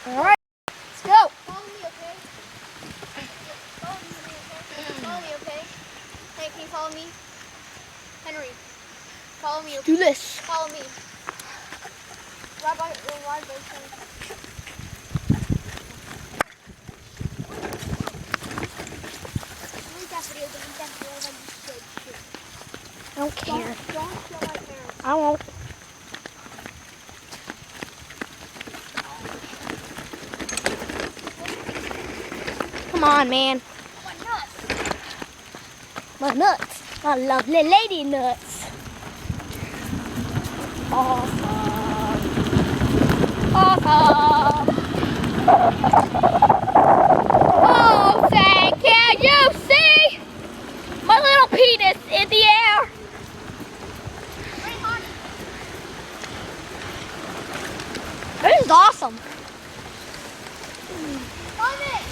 All right, let's go. Follow me, okay? Follow me, okay? Follow me, okay? Hey, can you follow me? Henry, follow me, Let's okay? do this. Follow me. Rabbi, I don't care. Don't show my parents. I won't. Come on, man. What nuts? My nuts. My lovely lady nuts. Awesome. Awesome. Oh, say, can you see my little penis in the air? Hey, honey. This is awesome. Follow me.